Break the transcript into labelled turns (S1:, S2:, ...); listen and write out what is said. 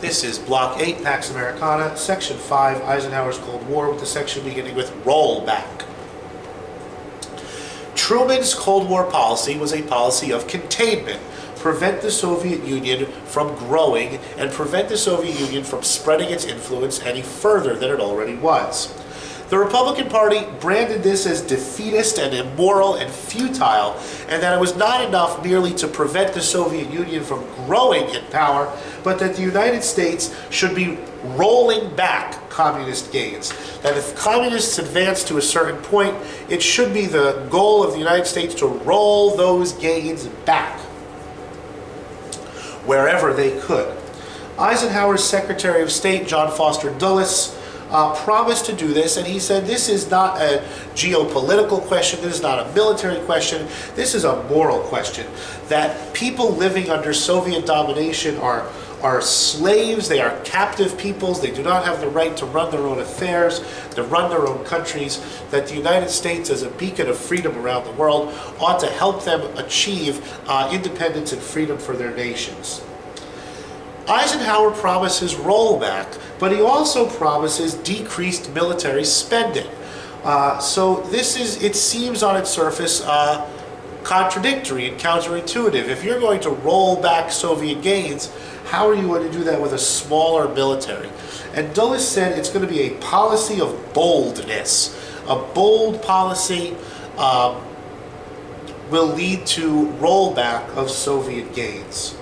S1: This is Block 8, Pax Americana, Section 5, Eisenhower's Cold War, with the section beginning with Rollback. Truman's Cold War policy was a policy of containment, prevent the Soviet Union from growing and prevent the Soviet Union from spreading its influence any further than it already was. The Republican Party branded this as defeatist and immoral and futile, and that it was not enough merely to prevent the Soviet Union from growing in power, but that the United States should be rolling back communist gains. That if communists advance to a certain point, it should be the goal of the United States to roll those gains back wherever they could. Eisenhower's Secretary of State, John Foster Dulles, promised to do this, and he said this is not a geopolitical question, this is not a military question, this is a moral question. That people living under Soviet domination are slaves, they are captive peoples, they do not have the right to run their own affairs, to run their own countries, that the United States, as a beacon of freedom around the world, ought to help them achieve independence and freedom for their nations. Eisenhower promises rollback, but he also promises decreased military spending. So this is, it seems on its surface, contradictory and counterintuitive. If you're going to roll back Soviet gains, how are you going to do that with a smaller military? And Dulles said it's going to be a policy of boldness. A bold policy will lead to rollback of Soviet gains.